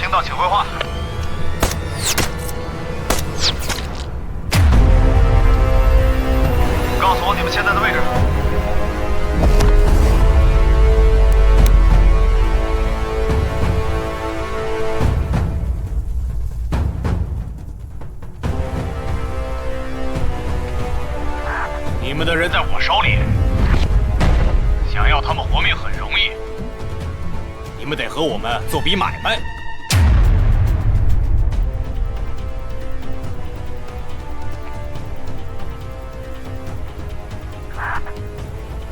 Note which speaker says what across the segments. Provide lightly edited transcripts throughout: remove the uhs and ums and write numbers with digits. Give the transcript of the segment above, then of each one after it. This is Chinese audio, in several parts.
Speaker 1: 领导，请回话。告诉我你们现在的位置。你们的人在我手里，想要他们活命很容易。你们得和我们做笔买卖。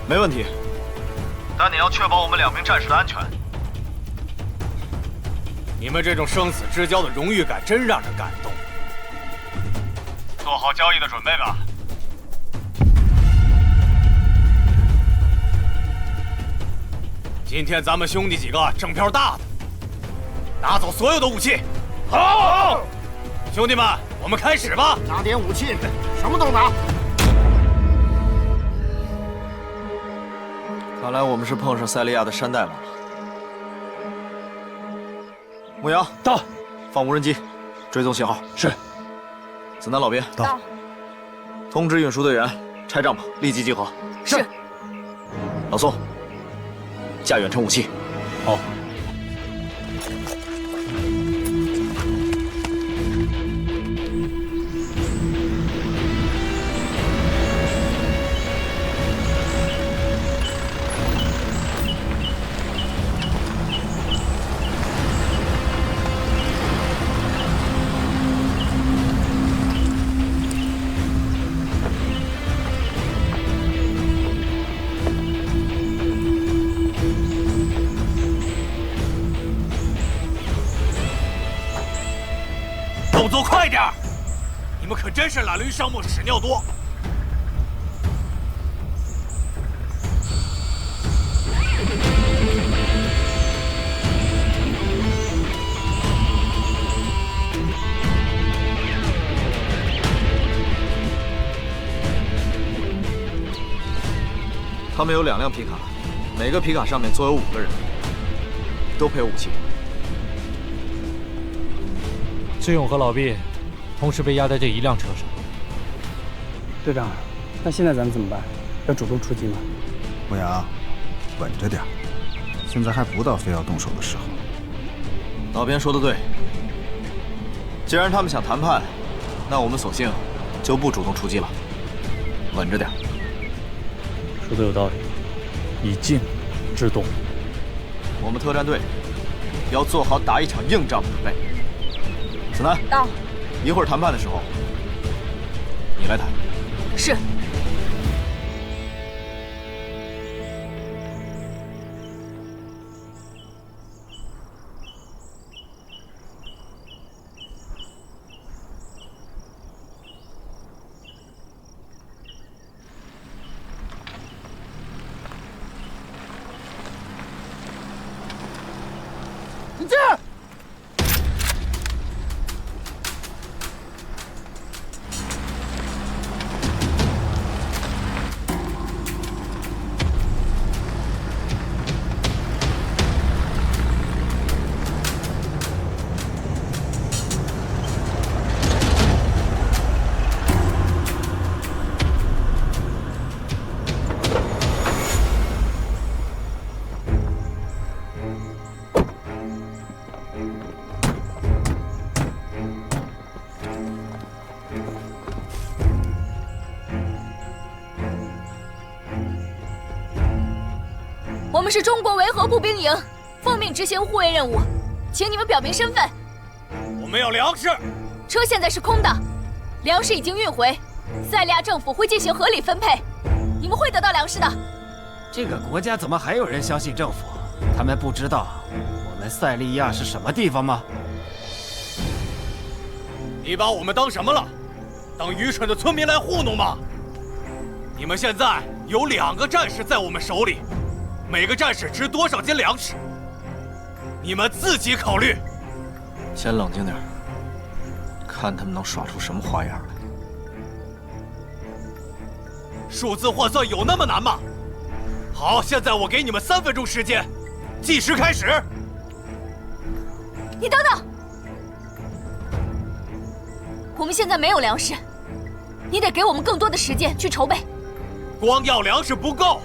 Speaker 1: 没问题，但你要确保我们2名战士的安全。你们这种生死之交的荣誉感真让人感动。做好交易的准备吧。今天咱们兄弟几个挣票大的，拿走所有的武器。好，兄弟们，我们开始吧。
Speaker 2: 拿点武器，什么都拿。
Speaker 3: 看来我们是碰上塞利亚的山大王了。牧羊
Speaker 4: 到，
Speaker 3: 放无人机，追踪信号。
Speaker 4: 是。
Speaker 3: 子南老编
Speaker 5: 到，
Speaker 3: 通知运输队员拆帐篷，立即集合。
Speaker 5: 是。
Speaker 3: 老宋，架远程武器。
Speaker 4: 好。
Speaker 1: 动作快点！你们可真是懒驴上磨，屎尿多。
Speaker 3: 他们有2辆皮卡，每个皮卡上面坐有5个人，都配有武器。
Speaker 6: 志勇和老毕同时被压在这一辆车上。
Speaker 7: 队长，那现在咱们怎么办？要主动出击吗？
Speaker 8: 牧羊，稳着点，现在还不到非要动手的时候。
Speaker 3: 老编说的对，既然他们想谈判，那我们索性就不主动出击了，稳着点。
Speaker 6: 说的有道理，以静制动。
Speaker 3: 我们特战队要做好打一场硬仗的准备。子南，
Speaker 5: 到。
Speaker 3: 一会儿谈判的时候，你来谈。
Speaker 5: 是。
Speaker 2: 你进！
Speaker 5: 我们是中国维和步兵营，奉命执行护卫任务，请你们表明身份。
Speaker 1: 我们要粮食。
Speaker 5: 车现在是空的，粮食已经运回，塞利亚政府会进行合理分配，你们会得到粮食的。
Speaker 9: 这个国家怎么还有人相信政府？他们不知道我们塞利亚是什么地方吗？
Speaker 1: 你把我们当什么了？当愚蠢的村民来糊弄吗？你们现在有2个战士在我们手里，每个战士值多少斤粮食？你们自己考虑。
Speaker 3: 先冷静点，看他们能耍出什么花样来。
Speaker 1: 数字换算有那么难吗？好，现在我给你们3分钟时间，计时开始。
Speaker 5: 你等等，我们现在没有粮食，你得给我们更多的时间去筹备。
Speaker 1: 光要粮食不够，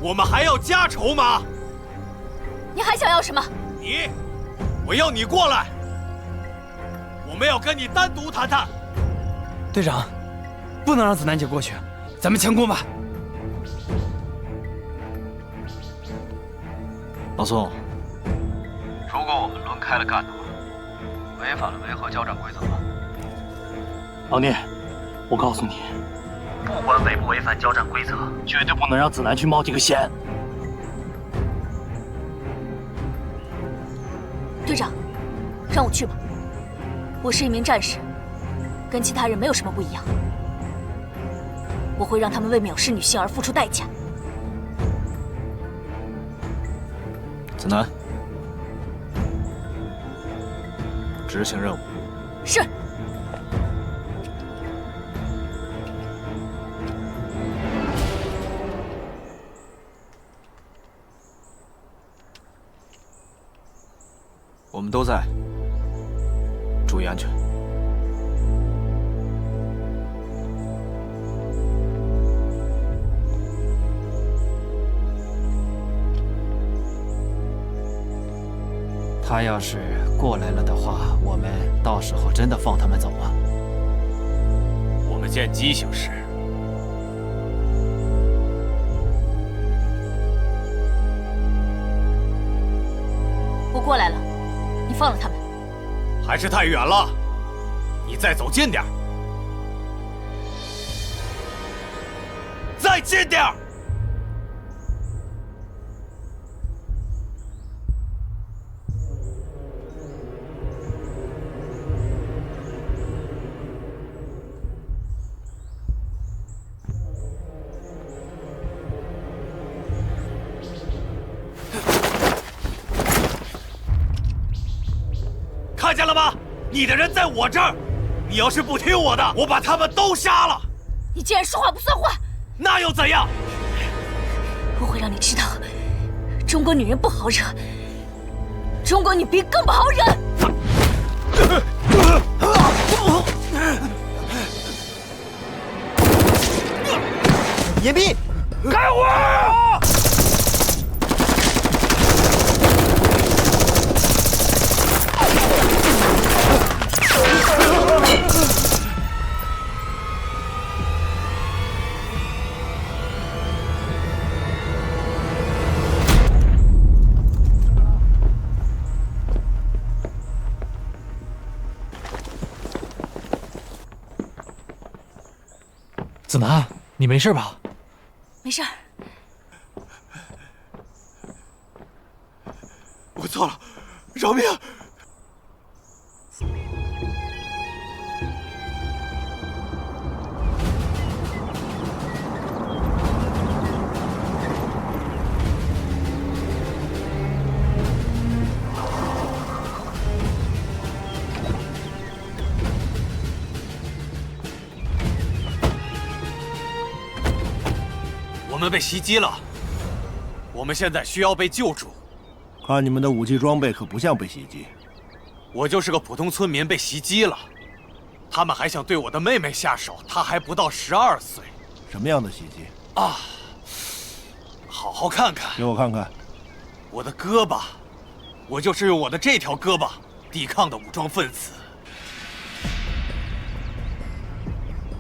Speaker 1: 我们还要加筹码。
Speaker 5: 你还想要什么？
Speaker 1: 我要你过来，我们要跟你单独谈谈。
Speaker 7: 队长，不能让子楠姐过去，咱们强攻吧。
Speaker 3: 老宋，如果我们轮开了干的话，违反了维和交战规则吗？
Speaker 6: 老聂，我告诉你，不管违不违反交战规则，绝对不能让子楠去冒这个险。
Speaker 5: 队长，让我去吧。我是一名战士，跟其他人没有什么不一样。我会让他们为藐视女性而付出代价。
Speaker 3: 子楠，执行任务。
Speaker 5: 是。
Speaker 3: 我们都在，注意安全。
Speaker 9: 他要是过来了的话，我们到时候真的放他们走吗？
Speaker 1: 我们见机行事。
Speaker 5: 我过来了，你放了他们。
Speaker 1: 还是太远了，你再走近点儿，再近点儿。看见了吗？你的人在我这儿，你要是不听我的，我把他们都杀了。
Speaker 5: 你竟然说话不算话！
Speaker 1: 那又怎样？
Speaker 5: 我会让你知道，中国女人不好惹，中国女兵更不好惹。
Speaker 2: 严彬，
Speaker 1: 开火！
Speaker 6: 子楠，你没事吧？
Speaker 5: 没事儿。
Speaker 1: 我错了，饶命！我们被袭击了，我们现在需要被救助。
Speaker 2: 看你们的武器装备可不像被袭击。
Speaker 1: 我就是个普通村民被袭击了，他们还想对我的妹妹下手，她还不到12岁。
Speaker 2: 什么样的袭击？
Speaker 1: 啊！好好看看，
Speaker 2: 给我看看。
Speaker 1: 我的胳膊，我就是用我的这条胳膊抵抗的武装分子。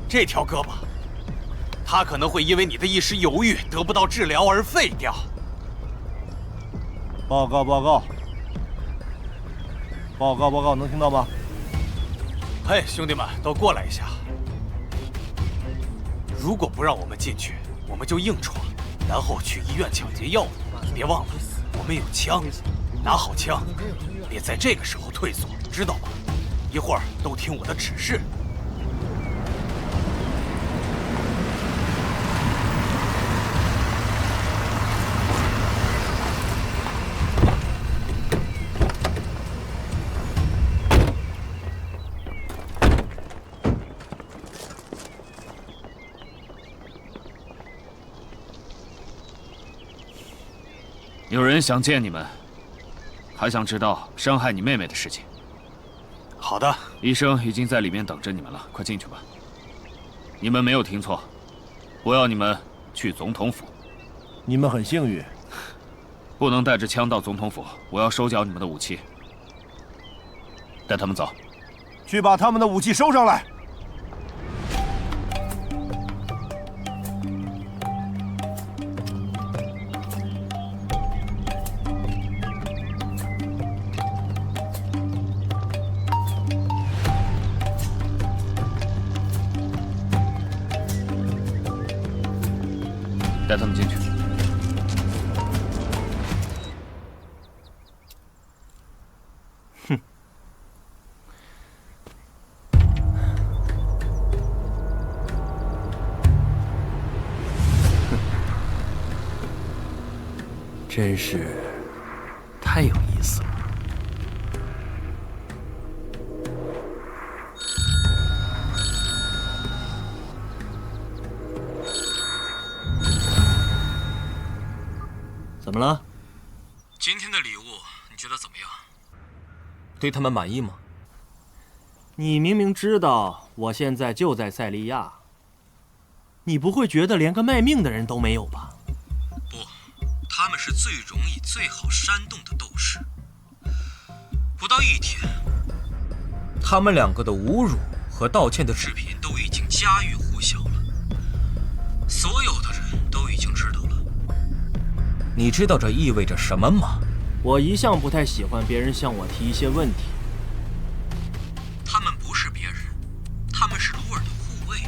Speaker 1: 这条胳膊，它可能会因为你的一时犹豫得不到治疗而废掉。
Speaker 2: 报告报告！报告报告，能听到吗？
Speaker 1: 嘿，兄弟们，都过来一下！如果不让我们进去，我们就硬闯，然后去医院抢劫药物。别忘了，我们有枪，拿好枪，别在这个时候退缩，知道吗？一会儿都听我的指示。
Speaker 6: 有人想见你们。
Speaker 4: 还想知道伤害你妹妹的事情。
Speaker 1: 好的，
Speaker 4: 医生已经在里面等着你们了，快进去吧。你们没有听错，我要你们去总统府。
Speaker 2: 你们很幸运，
Speaker 4: 不能带着枪到总统府，我要收缴你们的武器。带他们走，
Speaker 2: 去把他们的武器收上来。
Speaker 4: 带他们进去。
Speaker 2: 哼。
Speaker 10: 真是太有意思了。
Speaker 11: 怎么了？
Speaker 12: 今天的礼物你觉得怎么样？
Speaker 11: 对他们满意吗？你明明知道我现在就在塞利亚，你不会觉得连个卖命的人都没有吧？
Speaker 12: 不，他们是最容易、最好煽动的斗士。不到1天，
Speaker 11: 他们2个的侮辱和道歉的
Speaker 12: 视频都已经家喻户晓了，所有的人都已经知道了。
Speaker 11: 你知道这意味着什么吗？我一向不太喜欢别人向我提一些问题。
Speaker 12: 他们不是别人，他们是鲁尔的护卫，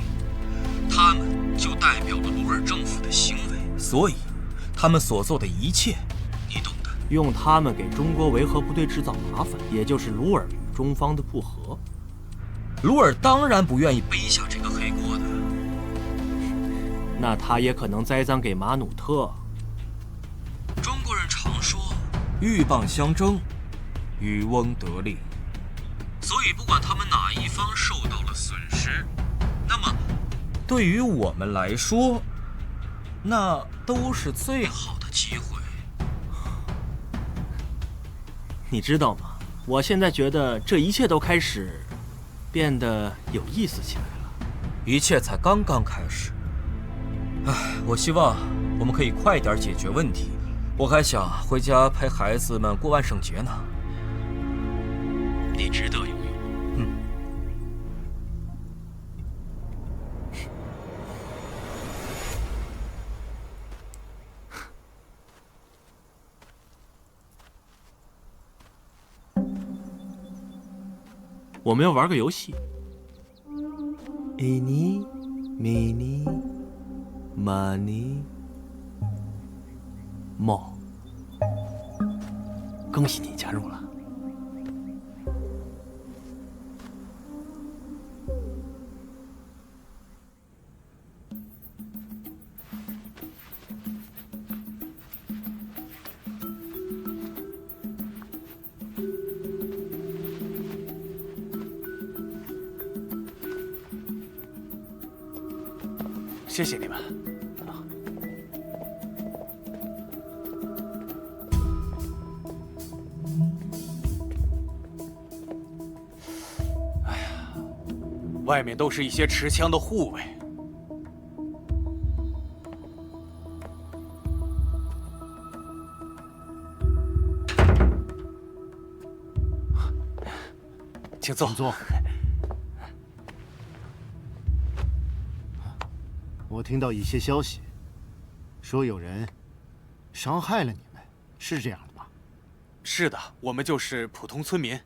Speaker 12: 他们就代表了鲁尔政府的行为。
Speaker 11: 所以，他们所做的一切，
Speaker 12: 你懂的。
Speaker 11: 用他们给中国维和部队制造麻烦，也就是鲁尔与中方的不和。鲁尔当然不愿意
Speaker 12: 背下这个黑锅的。
Speaker 11: 那他也可能栽赃给马努特。
Speaker 12: 中国人常说
Speaker 11: 鹬蚌相争，渔翁得利。
Speaker 12: 所以不管他们哪一方受到了损失，那么
Speaker 11: 对于我们来说，那都是最好的机会。你知道吗？我现在觉得这一切都开始变得有意思起来了。一切才刚刚开始。我希望我们可以快点解决问题。我还想回家陪孩子们过万圣节呢。
Speaker 12: 你值得拥有。
Speaker 11: 我们要玩个游戏。伊尼，米尼，玛尼，莫。恭喜你加入了。
Speaker 1: 谢谢你们。哎呀，外面都是一些持枪的护卫。请坐。请坐。
Speaker 13: 我听到一些消息，说有人伤害了你们，是这样的吗？
Speaker 1: 是的，我们就是普通村民，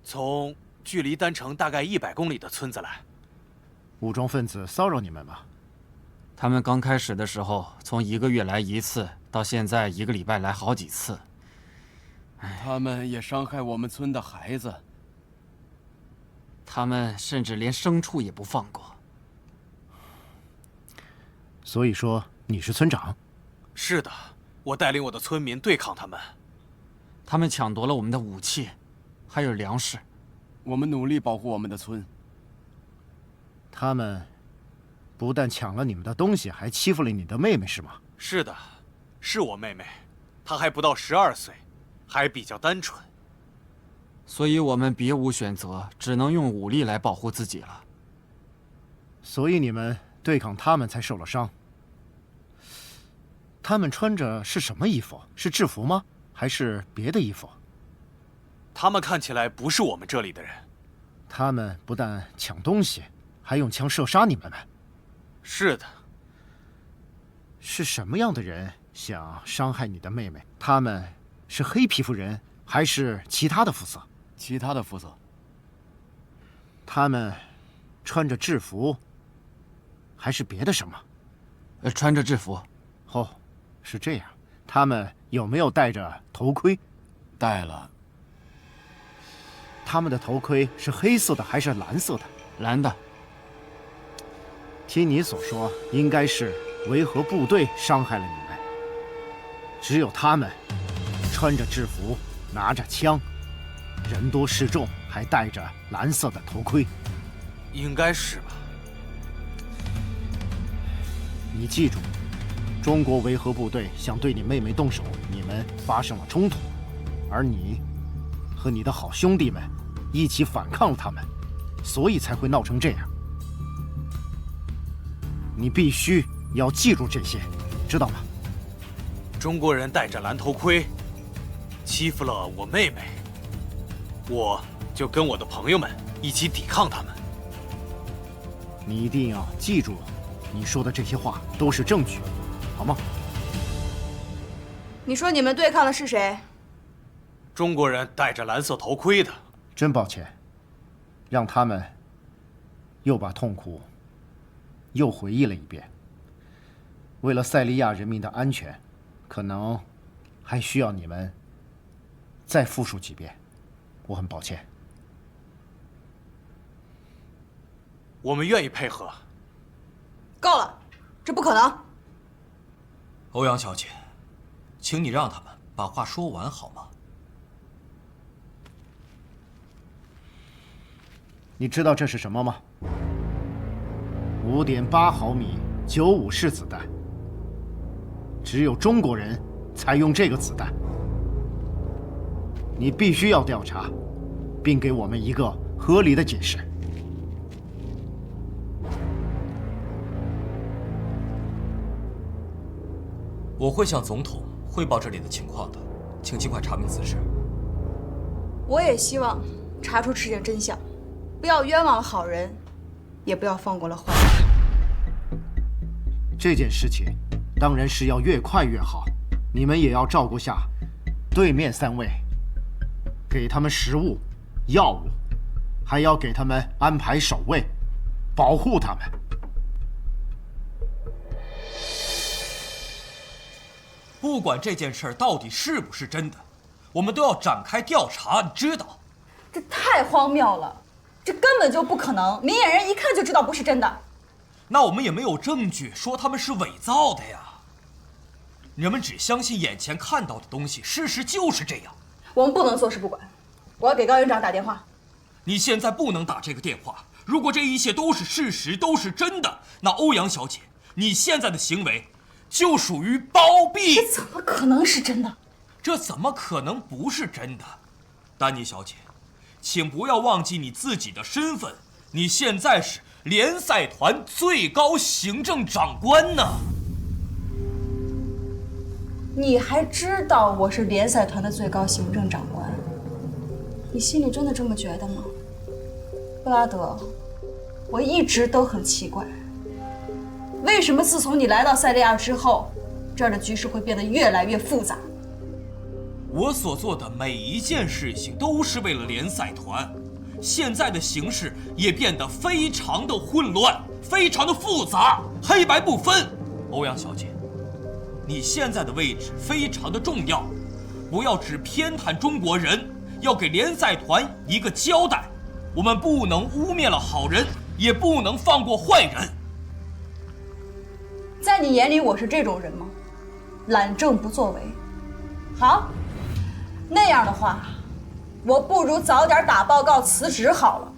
Speaker 1: 从距离丹城大概100公里的村子来。
Speaker 13: 武装分子骚扰你们吗？
Speaker 9: 他们刚开始的时候，从1个月来1次，到现在1个礼拜来好几次。
Speaker 14: 他们也伤害我们村的孩子。
Speaker 9: 他们甚至连牲畜也不放过。
Speaker 13: 所以说你是村长？
Speaker 1: 是的，我带领我的村民对抗他们。
Speaker 9: 他们抢夺了我们的武器，还有粮食。
Speaker 14: 我们努力保护我们的村。
Speaker 13: 他们不但抢了你们的东西，还欺负了你的妹妹，是吗？
Speaker 1: 是的，是我妹妹，她还不到12岁，还比较单纯。
Speaker 14: 所以我们别无选择，只能用武力来保护自己了。
Speaker 13: 所以你们对抗他们才受了伤。他们穿着是什么衣服？是制服吗？还是别的衣服？
Speaker 1: 他们看起来不是我们这里的人。
Speaker 13: 他们不但抢东西，还用枪射杀你们们。
Speaker 1: 是的。
Speaker 13: 是什么样的人想伤害你的妹妹？他们是黑皮肤人，还是其他的肤色？
Speaker 14: 其他的肤色。
Speaker 13: 他们穿着制服，还是别的什么？
Speaker 14: 穿着制服。
Speaker 13: 哦，是这样。他们有没有戴着头盔？
Speaker 14: 戴了。
Speaker 13: 他们的头盔是黑色的还是蓝色的？
Speaker 14: 蓝的。
Speaker 13: 听你所说，应该是维和部队伤害了你们。只有他们穿着制服，拿着枪，人多势众，还戴着蓝色的头盔。
Speaker 1: 应该是吧。
Speaker 13: 你记住，中国维和部队想对你妹妹动手，你们发生了冲突，而你和你的好兄弟们一起反抗了他们，所以才会闹成这样。你必须要记住这些，知道吗？
Speaker 1: 中国人戴着蓝头盔，欺负了我妹妹，我就跟我的朋友们一起抵抗他们。
Speaker 13: 你一定要记住，你说的这些话都是证据，好吗？
Speaker 15: 你说你们对抗的是谁？
Speaker 1: 中国人戴着蓝色头盔的。
Speaker 13: 真抱歉，让他们又把痛苦又回忆了一遍。为了塞利亚人民的安全，可能还需要你们再复述几遍。我很抱歉。
Speaker 1: 我们愿意配合。
Speaker 15: 够了，这不可能。
Speaker 11: 欧阳小姐，请你让他们把话说完好吗？
Speaker 13: 你知道这是什么吗？5.8毫米95式子弹，只有中国人才用这个子弹。你必须要调查，并给我们一个合理的解释。
Speaker 11: 我会向总统汇报这里的情况的，请尽快查明此事。
Speaker 15: 我也希望查出事情真相，不要冤枉了好人，也不要放过了坏人。
Speaker 13: 这件事情当然是要越快越好，你们也要照顾下对面3位，给他们食物、药物，还要给他们安排守卫，保护他们。
Speaker 11: 不管这件事到底是不是真的，我们都要展开调查，你知道？
Speaker 15: 这太荒谬了，这根本就不可能，明眼人一看就知道不是真的。
Speaker 11: 那我们也没有证据说他们是伪造的呀。人们只相信眼前看到的东西，事实就是这样。
Speaker 15: 我们不能坐视不管，我要给高院长打电话。
Speaker 11: 你现在不能打这个电话。如果这一切都是事实，都是真的，那欧阳小姐，你现在的行为就属于包庇。
Speaker 15: 这怎么可能是真的？
Speaker 11: 这怎么可能不是真的？丹妮小姐，请不要忘记你自己的身份，你现在是联赛团最高行政长官呢。
Speaker 15: 你还知道我是联赛团的最高行政长官？你心里真的这么觉得吗？布拉德，我一直都很奇怪，为什么自从你来到塞利亚之后，这儿的局势会变得越来越复杂？
Speaker 11: 我所做的每一件事情都是为了联赛团，现在的形势也变得非常的混乱，非常的复杂，黑白不分。欧阳小姐，你现在的位置非常的重要，不要只偏袒中国人，要给联赛团一个交代。我们不能污蔑了好人，也不能放过坏人。
Speaker 15: 在你眼里我是这种人吗？懒政不作为。好，那样的话，我不如早点打报告辞职好了。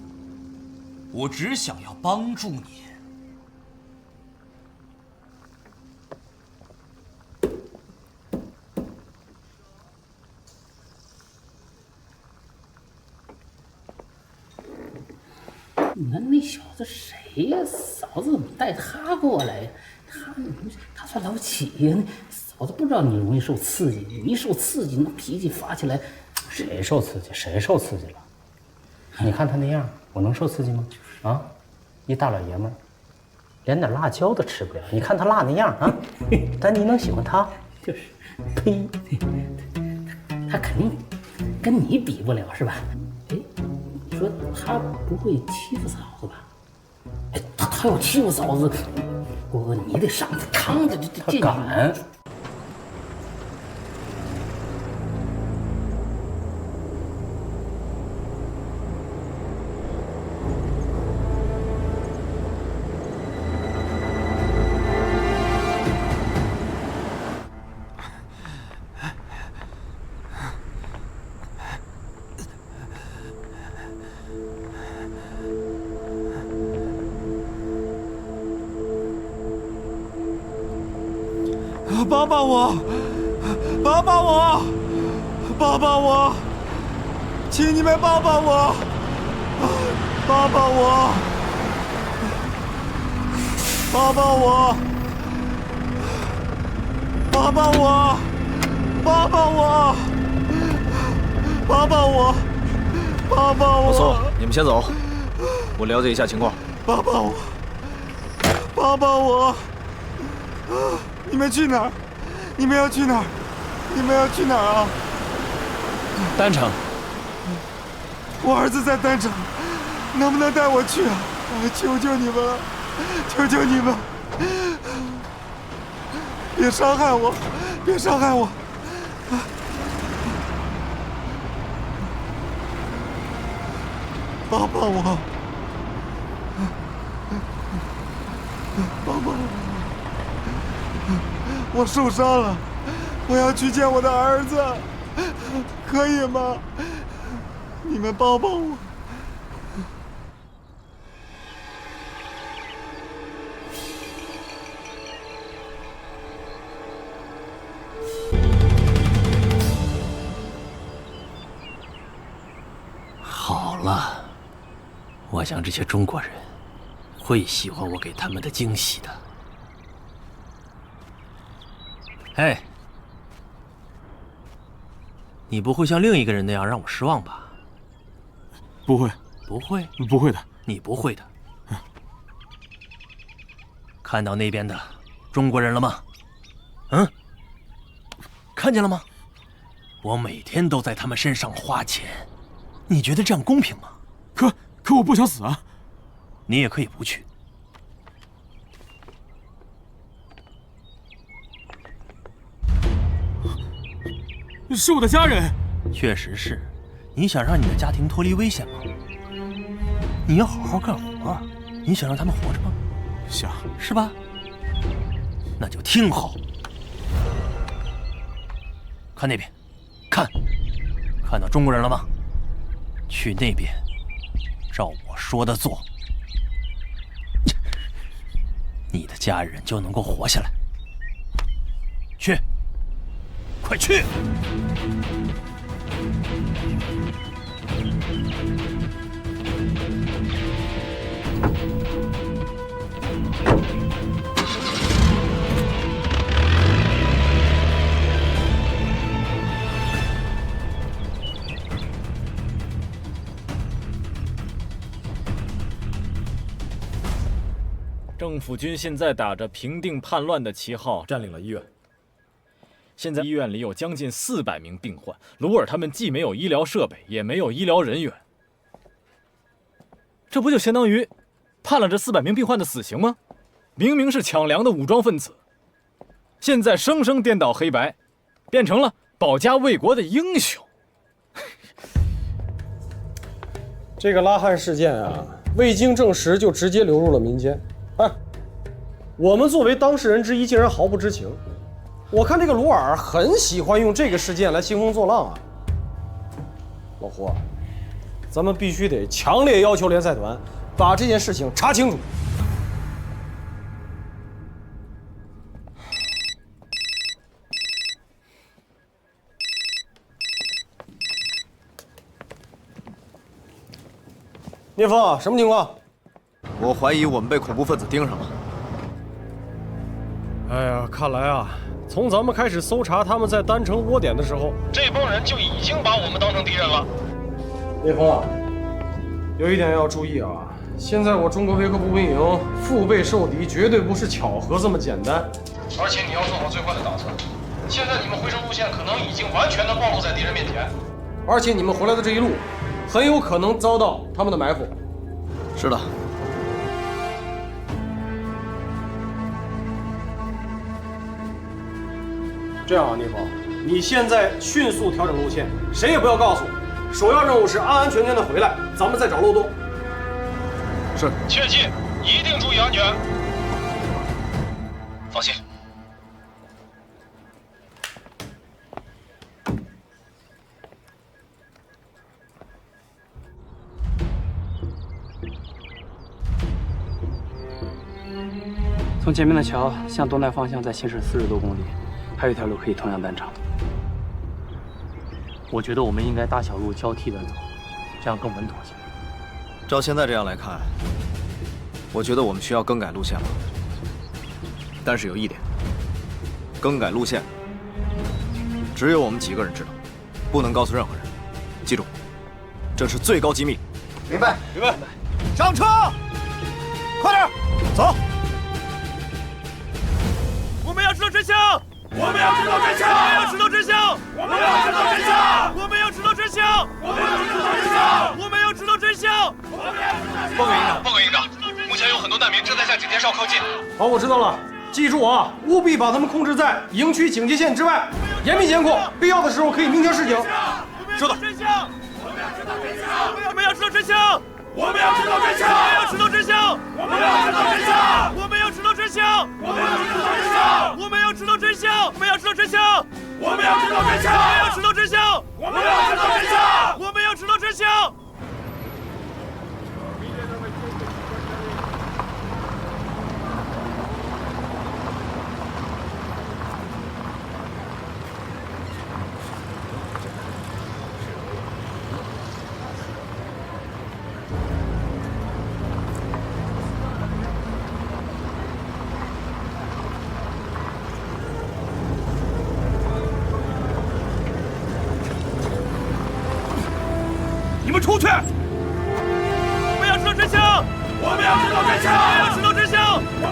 Speaker 11: 我只想要帮助你。
Speaker 16: 那小子谁呀？嫂子怎么带他过来呀？他算了不起呀！嫂子不知道你容易受刺激，你一受刺激，那脾气发起来，谁受刺激？谁受刺激了？你看他那样，我能受刺激吗？啊，一大老爷们儿，连点辣椒都吃不了。你看他辣那样啊，但你能喜欢他？就是，呸！他肯定跟你比不了，是吧？哎，你说他不会欺负嫂子吧？哎，他要欺负嫂子，郭哥你得上他趟的，这敢。
Speaker 17: 帮帮我！帮帮我！帮帮我！请你们帮帮我！帮帮我！帮帮我！帮帮我！帮帮我！帮帮我！帮帮我！
Speaker 3: 老宋，你们先走，我了解一下情况。
Speaker 17: 帮帮我！帮帮我！你们去哪儿？你们要去哪儿？你们要去哪儿啊？
Speaker 6: 丹城。
Speaker 17: 我儿子在丹城，能不能带我去啊？求求你们了，求求你们！别伤害我，别伤害我！帮帮我！帮帮我！我受伤了，我要去见我的儿子，可以吗？你们帮帮我！
Speaker 10: 好了，我想这些中国人会喜欢我给他们的惊喜的。哎，你不会像另一个人那样让我失望吧？
Speaker 6: 不会，
Speaker 10: 不会，
Speaker 6: 不会的，
Speaker 10: 你不会的。看到那边的中国人了吗？嗯，看见了吗？我每天都在他们身上花钱，你觉得这样公平吗？
Speaker 6: 可我不想死啊！
Speaker 10: 你也可以不去。
Speaker 6: 是我的家人。
Speaker 10: 确实是，你想让你的家庭脱离危险吗？你要好好干活，你想让他们活着吗？
Speaker 6: 想，
Speaker 10: 是吧？那就听好，看那边，看到中国人了吗？去那边，照我说的做，你的家人就能够活下来。去，快去！
Speaker 18: 政府军现在打着平定叛乱的旗号占领了医院。现在医院里有将近400名病患，鲁尔他们既没有医疗设备，也没有医疗人员，这不就相当于判了这400名病患的死刑吗？明明是抢粮的武装分子，现在生生颠倒黑白，变成了保家卫国的英雄。
Speaker 19: 这个拉汉事件啊，未经证实就直接流入了民间。哎，我们作为当事人之一，竟然毫不知情。我看这个鲁尔很喜欢用这个事件来兴风作浪啊。老胡，咱们必须得强烈要求联赛团把这件事情查清楚。聂峰，什么情况？
Speaker 3: 我怀疑我们被恐怖分子盯上了。
Speaker 19: 哎呀，看来啊，从咱们开始搜查他们在丹城窝点的时候，这帮人就已经把我们当成敌人了。聂风，有一点要注意啊，现在我中国维和步兵营腹背受敌，绝对不是巧合这么简单。而且你要做好最坏的打算。现在你们回城路线可能已经完全的暴露在敌人面前，而且你们回来的这一路，很有可能遭到他们的埋伏。
Speaker 3: 是的。
Speaker 19: 这样啊，聂风，你现在迅速调整路线，谁也不要告诉我。首要任务是安安全全的回来，咱们再找漏洞。
Speaker 3: 是。
Speaker 19: 切记，一定注意安全。
Speaker 3: 放心。
Speaker 7: 从前面的桥向东南方向再行驶40多公里，还有一条路可以通向丹城。我觉得我们应该大小路交替的走，这样更稳妥些。
Speaker 3: 照现在这样来看，我觉得我们需要更改路线了。但是有一点，更改路线只有我们几个人知道，不能告诉任何人。记住，这是最高机密。
Speaker 2: 明白，
Speaker 3: 明白。
Speaker 2: 上车，快点，走。
Speaker 1: 我们要知道真相！我们要知道真相！我们要知道真相！我们要知道真相！我们要知道真相！我们要知道真相！我们要知道真相！
Speaker 19: 报告营长，
Speaker 1: 报告营长，目前有很多难民正在向景天哨靠近。
Speaker 19: 好，我知道了。记住啊，务必把他们控制在营区警戒线之外，严密监控，必要的时候可以鸣枪示警。
Speaker 1: 收到。真相！我们要知道真相！我们要知道真相！我们要知道真相！我们要知道真相！我们要知道真相！我们要知道真相！我们要知道真相！我们要知道真相！我们要知道真相！我们要知道真相！我们要知道真相！我们要知道真相！
Speaker 2: 你们出去！
Speaker 1: 我们要知道真相！我们要知道真相！我们要知道真相！我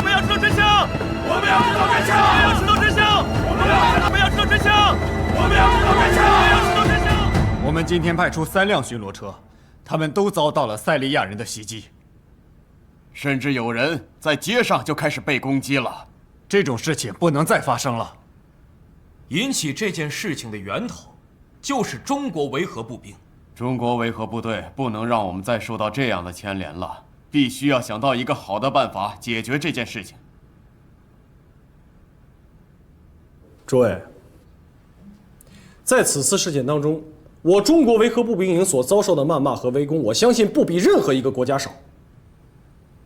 Speaker 1: 们要知道真相！我们要知道真相！我们要知道真相！我们要知道真相！我们要知道真相！我们要知道真相！
Speaker 14: 我们今天派出3辆巡逻车，他们都遭到了塞利亚人的袭击，
Speaker 18: 甚至有人在街上就开始被攻击了。
Speaker 14: 这种事情不能再发生了。
Speaker 12: 引起这件事情的源头，就是中国维和步兵。
Speaker 18: 中国维和部队不能让我们再受到这样的牵连了，必须要想到一个好的办法解决这件事情。
Speaker 19: 诸位，在此次事件当中，我中国维和步兵营所遭受的谩骂和围攻，我相信不比任何一个国家少。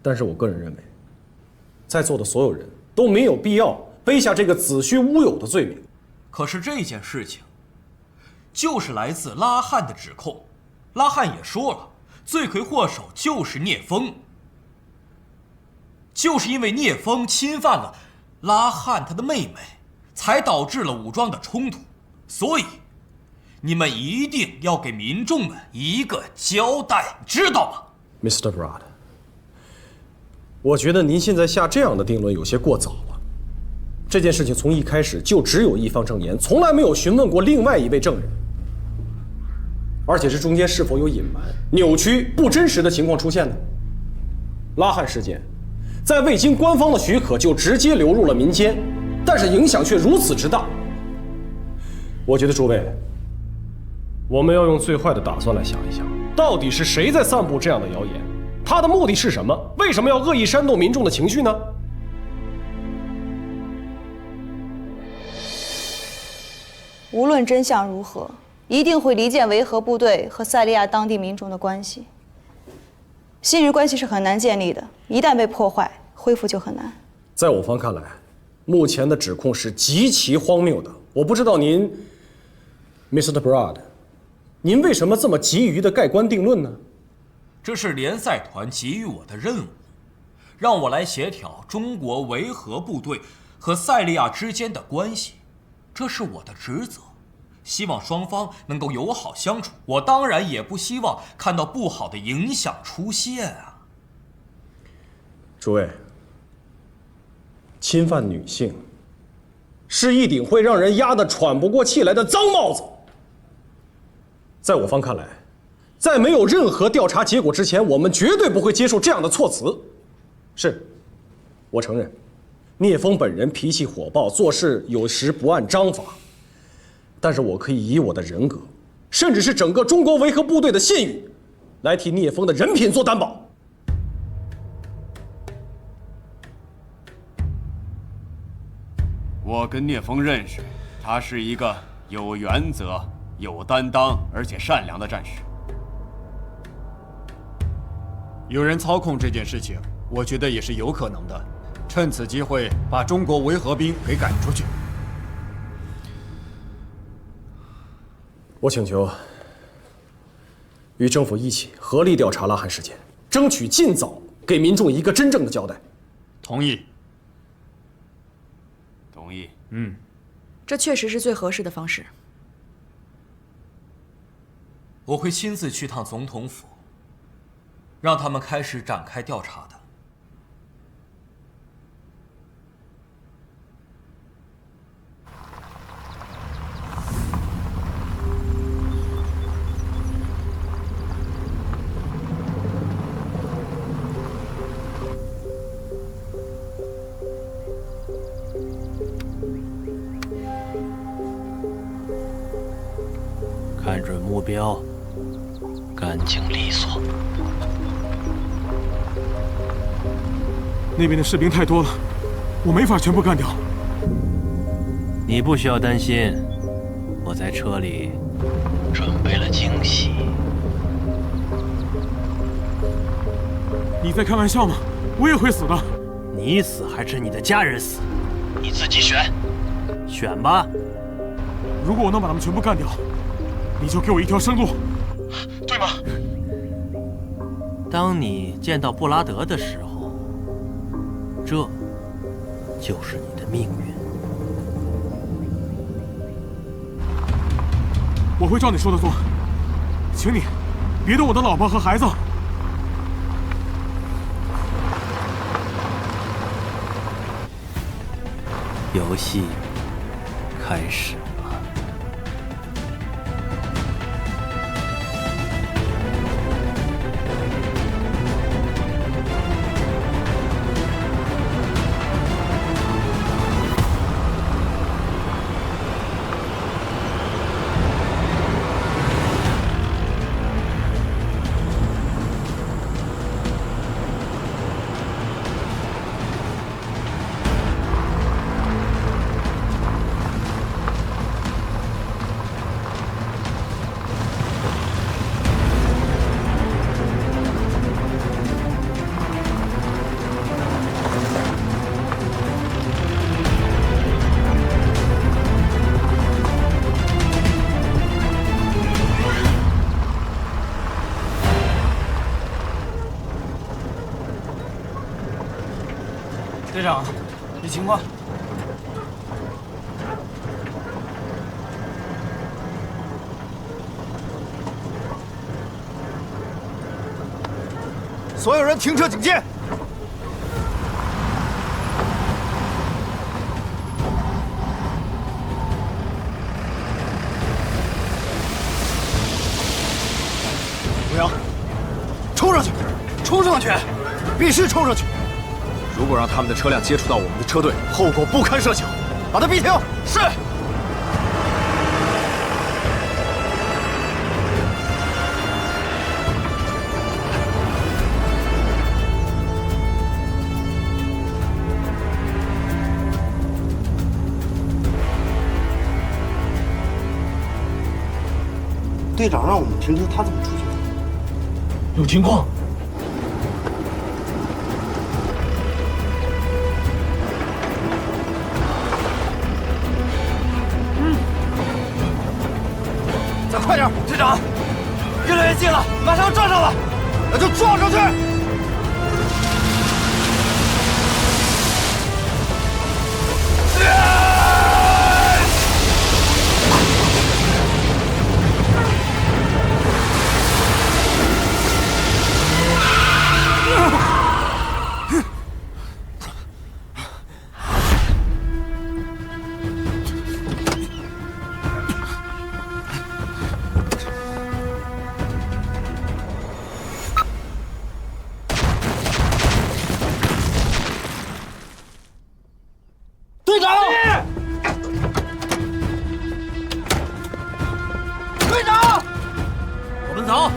Speaker 19: 但是我个人认为，在座的所有人都没有必要背下这个子虚乌有的罪名。
Speaker 12: 可是这件事情就是来自拉汉的指控，拉汉也说了，罪魁祸首就是聂风，就是因为聂风侵犯了拉汉他的妹妹，才导致了武装的冲突，所以你们一定要给民众们一个交代，知道吗
Speaker 19: ，Mr. Brad？ 我觉得您现在下这样的定论有些过早了。这件事情从一开始就只有一方证言，从来没有询问过另外一位证人。而且这中间是否有隐瞒、扭曲、不真实的情况出现呢？拉汉事件，在未经官方的许可就直接流入了民间，但是影响却如此之大。我觉得诸位，我们要用最坏的打算来想一想，到底是谁在散布这样的谣言？他的目的是什么？为什么要恶意煽动民众的情绪呢？
Speaker 15: 无论真相如何，一定会离间维和部队和塞利亚当地民众的关系。信任关系是很难建立的，一旦被破坏，恢复就很难。
Speaker 19: 在我方看来，目前的指控是极其荒谬的。我不知道您 ，Mr. Brad， 您为什么这么急于的盖棺定论呢？
Speaker 12: 这是联赛团给予我的任务，让我来协调中国维和部队和塞利亚之间的关系，这是我的职责。希望双方能够友好相处。我当然也不希望看到不好的影响出现啊。
Speaker 19: 诸位，侵犯女性是一顶会让人压得喘不过气来的脏帽子。在我方看来，在没有任何调查结果之前，我们绝对不会接受这样的措辞。是，我承认，聂风本人脾气火爆，做事有时不按章法。但是我可以以我的人格，甚至是整个中国维和部队的信誉，来替聂风的人品做担保。
Speaker 20: 我跟聂风认识，他是一个有原则、有担当而且善良的战士。
Speaker 14: 有人操控这件事情，我觉得也是有可能的。趁此机会把中国维和兵给赶出去。我请求与政府一起合力调查拉罕事件，争取尽早给民众一个真正的交代。同意。
Speaker 20: 同意。
Speaker 15: 这确实是最合适的方式。
Speaker 12: 我会亲自去趟总统府，让他们开始展开调查的。
Speaker 10: 看准目标，干净利索。
Speaker 17: 那边的士兵太多了，我没法全部干掉。
Speaker 10: 你不需要担心，我在车里准备了惊喜。
Speaker 17: 你在开玩笑吗？我也会死的。
Speaker 10: 你死还是你的家人死？你自己选，选吧。
Speaker 17: 如果我能把他们全部干掉，你就给我一条生路，对吗？
Speaker 10: 当你见到布拉德的时候，这就是你的命运。
Speaker 17: 我会照你说的做，请你别动我的老婆和孩子。
Speaker 10: 游戏开始。
Speaker 7: 队长，这情况？
Speaker 2: 所有人停车警戒！
Speaker 3: 吴阳，
Speaker 2: 冲上去！冲上去！必须冲上去！
Speaker 3: 如果让他们的车辆接触到我们的车队，后果不堪设想。
Speaker 2: 把他逼停！
Speaker 3: 是。
Speaker 2: 队长让我们停车，他怎么出去的？
Speaker 7: 有情况。
Speaker 2: 再快点！
Speaker 7: 队长，越来越近了，马上要撞上了！
Speaker 2: 那就撞上去！
Speaker 17: 队长！队长！
Speaker 10: 我们走。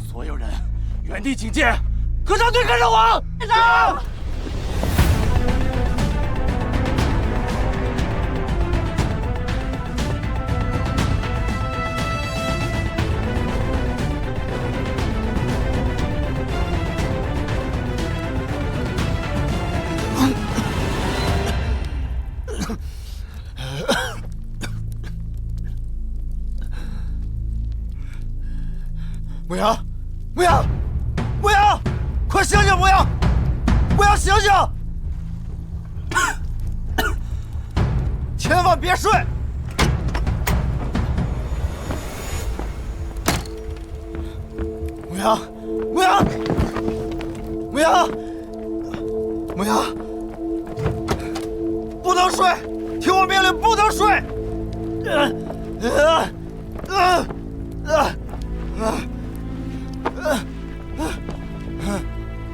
Speaker 10: 所有人原地警戒，合唱队跟着我。队长！
Speaker 2: 牧羊，牧羊，牧羊，快醒醒！牧羊，牧羊，醒醒！千万别睡！牧羊，牧羊，牧羊，牧羊，不能睡！听我命令，不能睡！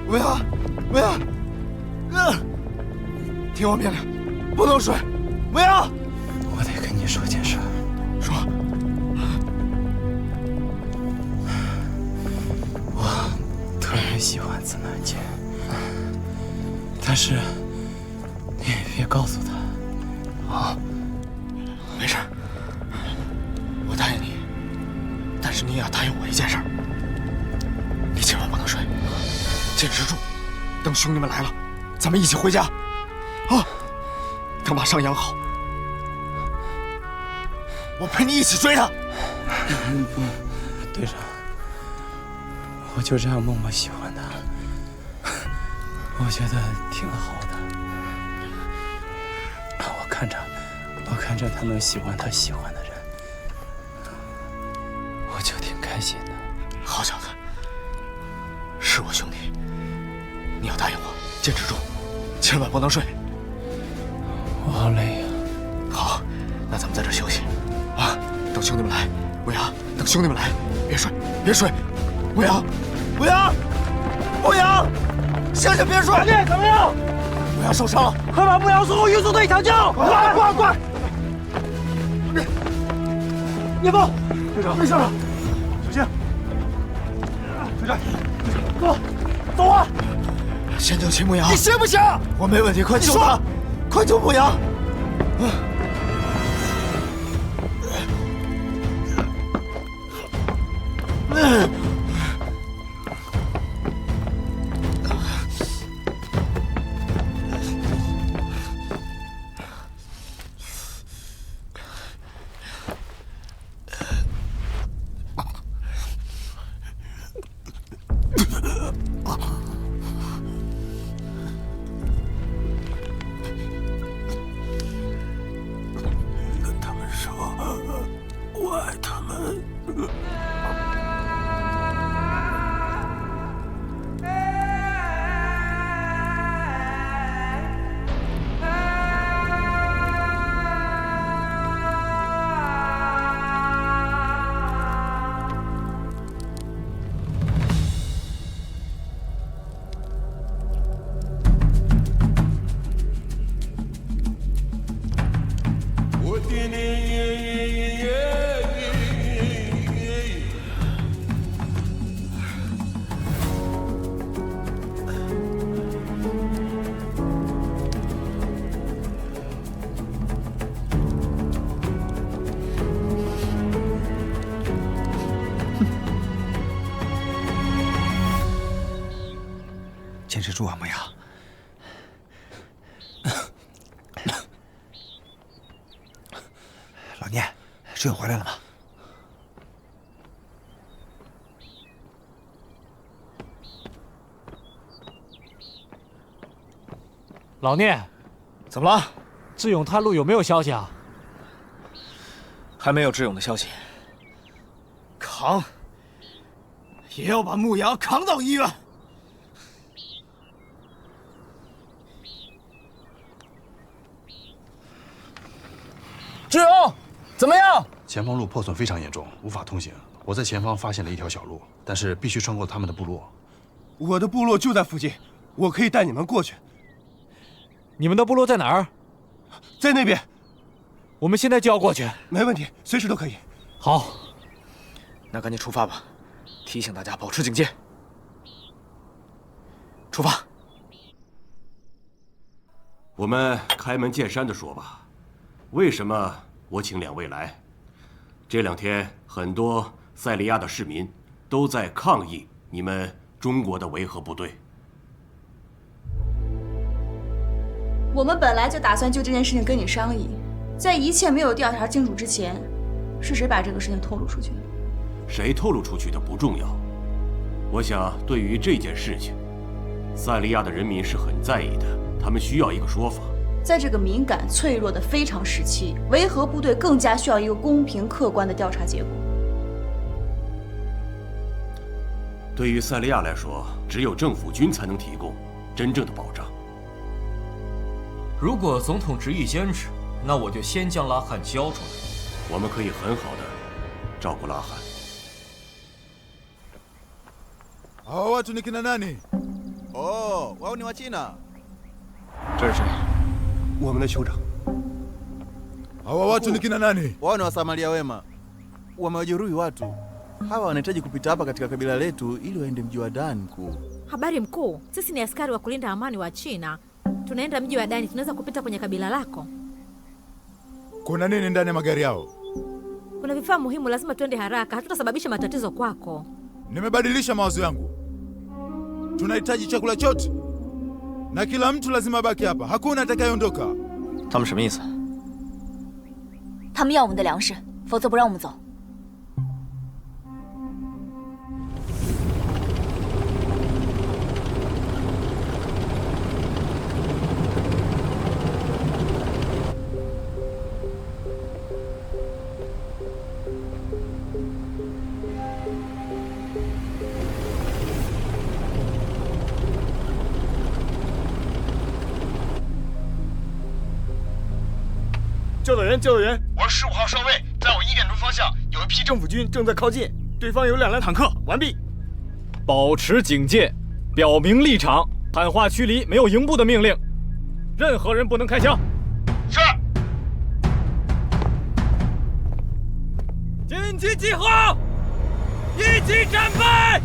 Speaker 2: 牧羊，牧羊，听我命令，不能睡。牧羊，
Speaker 17: 我得跟你说件事。
Speaker 2: 说。
Speaker 17: 我特别喜欢子南姐，但是你也别告诉她。
Speaker 2: 啊，没事，我答应你，但是你也要答应我一件事。你千万不能睡，坚持住，等兄弟们来了，咱们一起回家。啊，等把伤养好，我陪你一起追他。
Speaker 17: 不，队长，我就这样默默喜欢他，我觉得挺好的。我看着他能喜欢他喜欢的人，我就挺开心的。
Speaker 2: 好小子，是我兄弟，你要答应我，坚持住，千万不能睡。
Speaker 17: 我好累呀。
Speaker 2: 好，那咱们在这休息，啊，等兄弟们来。牧羊，等兄弟们来，别睡，别睡。牧羊，牧羊，牧羊，醒醒，别睡！
Speaker 17: 兄弟，怎么样？
Speaker 2: 牧羊受伤了，
Speaker 17: 快把牧羊送回运输队抢救！快！聂风，队长，没事了，小心。队长，走啊！
Speaker 2: 先救齐牧羊，
Speaker 17: 你行不行？
Speaker 2: 我没问题，快救他，快救牧羊！
Speaker 17: 他们说我爱他们。
Speaker 2: 坚持住啊，牧羊！
Speaker 8: 志勇回来了吗？
Speaker 10: 老聂，
Speaker 3: 怎么了？
Speaker 10: 志勇探路有没有消息啊？
Speaker 3: 还没有志勇的消息。扛，也要把牧羊扛到医院。
Speaker 17: 志勇，怎么样？
Speaker 8: 前方路破损非常严重，无法通行。我在前方发现了一条小路，但是必须穿过他们的部落。
Speaker 17: 我的部落就在附近，我可以带你们过去。
Speaker 10: 你们的部落在哪儿？
Speaker 17: 在那边。
Speaker 10: 我们现在就要过去。
Speaker 17: 没问题，随时都可以。
Speaker 10: 好，
Speaker 3: 那赶紧出发吧，提醒大家保持警戒。出发。
Speaker 20: 我们开门见山的说吧，为什么我请两位来？这2天，很多塞利亚的市民都在抗议你们中国的维和部队。
Speaker 15: 我们本来就打算就这件事情跟你商议，在一切没有调查清楚之前，是谁把这个事情透露出去的？
Speaker 20: 谁透露出去的不重要，我想对于这件事情，塞利亚的人民是很在意的，他们需要一个说法。
Speaker 15: 在这个敏感脆弱的非常时期，维和部队更加需要一个公平客观的调查结果。
Speaker 20: 对于塞利亚来说，只有政府军才能提供真正的保障。
Speaker 12: 如果总统执意坚持，那我就先将拉汉交出来。
Speaker 20: 我们可以很好的照顾拉汉。
Speaker 21: Hawa watu ni kina nani? Oh, wao ni Wachina.
Speaker 3: 这是谁？
Speaker 17: 我们的酋长。
Speaker 21: Hawa watu ni kina nani? Wao ni Wasamaria wema. Wamewajeruhi watu. Hawa wanahitaji kupita hapa katika kabila letu ili waende mji wa Dani mkuu.
Speaker 22: Habari mkuu, sisi ni askari wa kulinda amani wa China. Tunaenda mji wa Dani, tunaweza kupita kwenye kabila lako?
Speaker 21: Kuna nini ndani ya magari yao?
Speaker 22: Kuna vifaa muhimu, lazima tuende haraka, hatutasababisha matatizo kwako.
Speaker 21: Nimebadilisha mawazo yangu. Tunahitaji chakula chote. Na kila mtu lazima abaki hapa, hakuna atakayeondoka.
Speaker 3: 他们什么意思？
Speaker 5: 他们要我们的粮食，否则不让我们走。
Speaker 17: 教导员，教导员，我是15号哨位，在我1点钟方向有一批政府军正在靠近，对方有2辆坦克。完毕。
Speaker 18: 保持警戒，表明立场，喊话驱离没有营部的命令，任何人不能开枪。
Speaker 17: 是。
Speaker 18: 紧急集合，一起战备。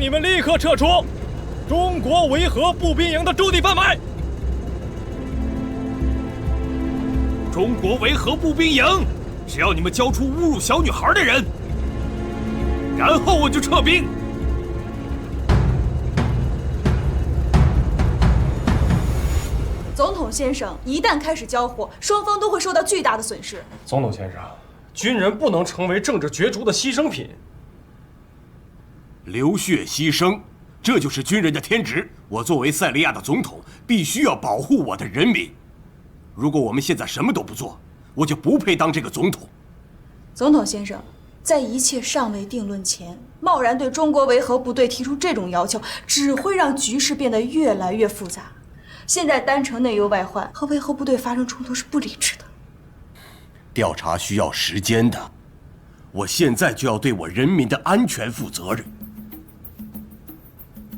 Speaker 18: 你们立刻撤出中国维和步兵营的驻地范围。
Speaker 4: 中国维和步兵营，只要你们交出侮辱小女孩的人，然后我就撤兵。
Speaker 15: 总统先生，一旦开始交火，双方都会受到巨大的损失。
Speaker 19: 总统先生，军人不能成为政治角逐的牺牲品。
Speaker 20: 流血牺牲，这就是军人的天职。我作为塞利亚的总统，必须要保护我的人民。如果我们现在什么都不做，我就不配当这个总统。
Speaker 15: 总统先生，在一切尚未定论前，贸然对中国维和部队提出这种要求，只会让局势变得越来越复杂。现在单程内忧外患，和维和部队发生冲突是不理智的。
Speaker 20: 调查需要时间的，我现在就要对我人民的安全负责任。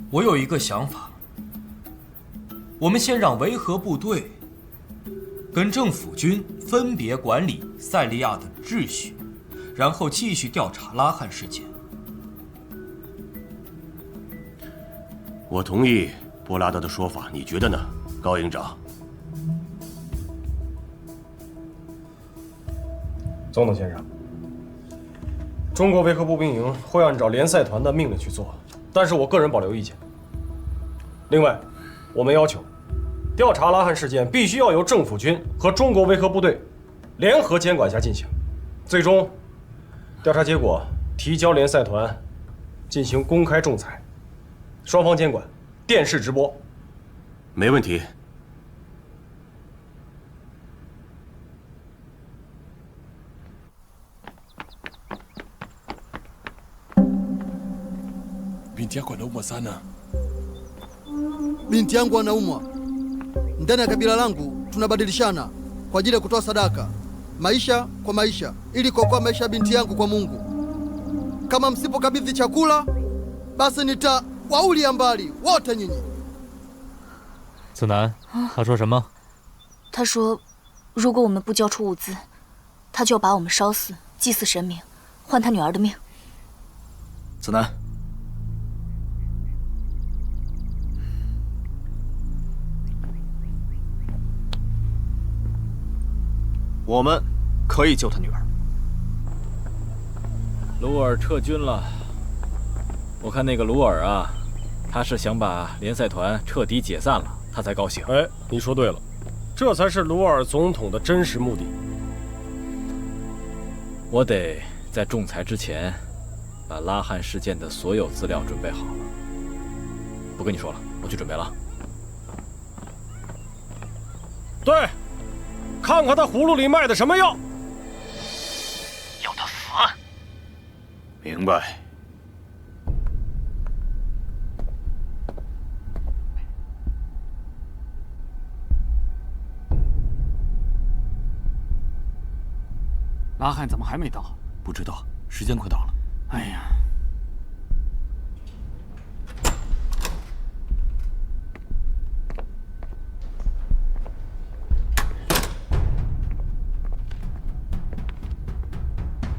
Speaker 12: 我有一个想法，我们先让维和部队跟政府军分别管理塞利亚的秩序，然后继续调查拉汉事件。
Speaker 20: 我同意布拉德的说法，你觉得呢，高营长？
Speaker 19: 总统先生，中国维和步兵营会按照联赛团的命令去做，但是我个人保留意见。另外，我们要求调查拉汉事件必须要由政府军和中国维和部队联合监管下进行，最终调查结果提交联赛团进行公开仲裁，双方监管，电视直播。
Speaker 20: 没问题。
Speaker 21: Binti yako anaumwa sana. Binti yangu anaumwa. Ndani ya kabila langu tunabadilishana kwa ajili ya kutoa sadaka, maisha kwa maisha, ili kuokoa maisha ya binti yangu kwa Mungu. Kama msipokabidhi chakula, basi nitawaulia mbali wote nyinyi.
Speaker 9: 子南，他说什么？
Speaker 5: 他说，如果我们不交出物资，他就要把我们烧死，祭祀神明，换他女儿的命。
Speaker 3: 子南，我们可以救他女儿。
Speaker 18: 鲁尔撤军了，我看那个鲁尔啊，他是想把联赛团彻底解散了，他才高兴。
Speaker 19: 哎，你说对了，这才是鲁尔总统的真实目的。
Speaker 18: 我得在仲裁之前，把拉汉事件的所有资料准备好了。不跟你说了，我去准备了。
Speaker 19: 对，看看他葫芦里卖的什么药。
Speaker 10: 要他死。
Speaker 20: 明白。
Speaker 2: 拉汉怎么还没到？
Speaker 8: 不知道，时间快到了。
Speaker 2: 哎呀！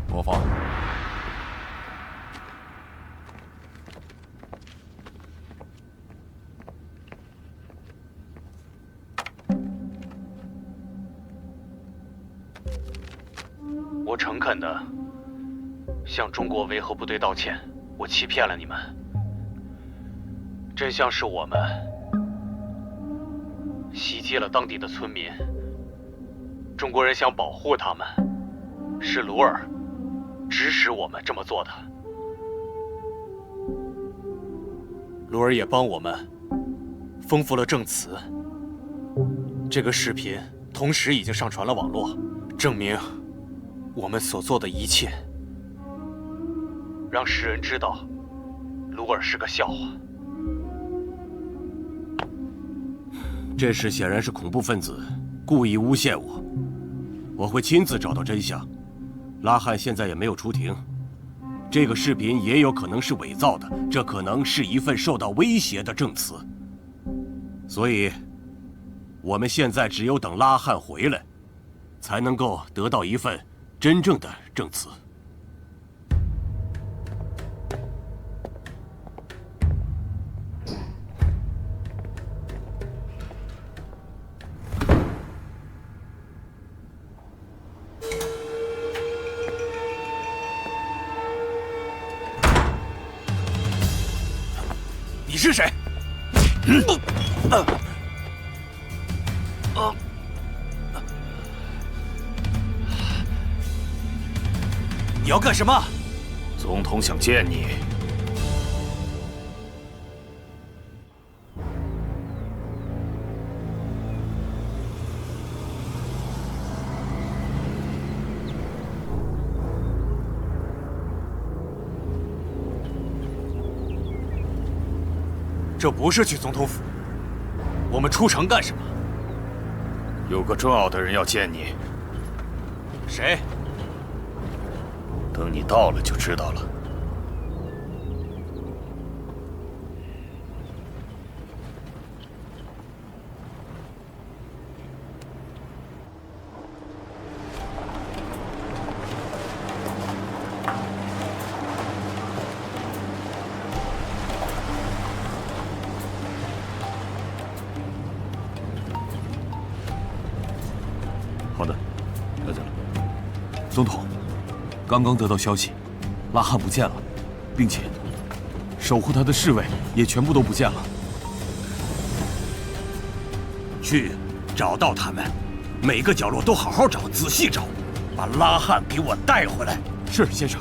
Speaker 8: 播放。
Speaker 1: 我诚恳地向中国维和部队道歉，我欺骗了你们。真相是我们袭击了当地的村民，中国人想保护他们，是鲁尔指使我们这么做的。鲁尔也帮我们丰富了证词。这个视频同时已经上传了网络，证明我们所做的一切，让世人知道鲁尔是个笑话。
Speaker 20: 这事显然是恐怖分子故意诬陷我，我会亲自找到真相。拉汉现在也没有出庭，这个视频也有可能是伪造的，这可能是一份受到威胁的证词。所以，我们现在只有等拉汉回来，才能够得到一份真正的证词。
Speaker 1: 是谁？你要干什么？
Speaker 4: 总统想见你。
Speaker 1: 这不是去总统府，我们出城干什么？
Speaker 4: 有个重要的人要见你。
Speaker 1: 谁？
Speaker 4: 等你到了就知道了。
Speaker 11: 好的，了解了。总统，刚刚得到消息，拉汉不见了，并且守护他的侍卫也全部都不见了。
Speaker 10: 去找到他们，每个角落都好好找，仔细找，把拉汉给我带回来。
Speaker 11: 是，先生。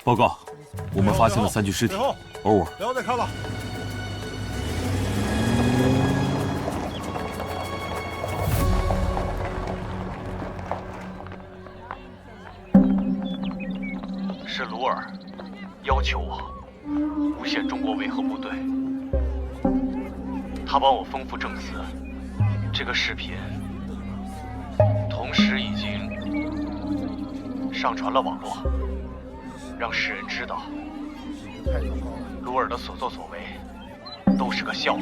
Speaker 11: 报告，我们发现了3具尸体。Over。
Speaker 17: 不要再看了。
Speaker 3: 是鲁尔要求我诬陷中国维和部队，他帮我丰富证词。这个视频同时已经上传了网络。让世人知道，鲁尔的所作所为都是个笑话。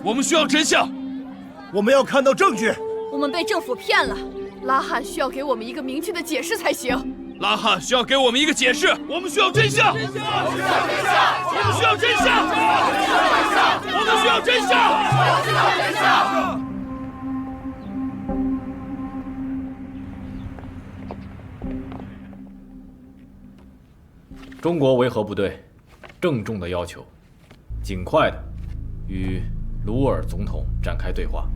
Speaker 11: 我们需要真相，我们要看到证据。
Speaker 13: 我们被政府骗了，拉汉需要给我们一个明确的解释才行。
Speaker 11: 拉汉需要给我们一个解释，我们需要真相。我们需要真相。我们需要真相。
Speaker 18: 中国维和部队郑重地要求，尽快地与鲁尔总统展开对话，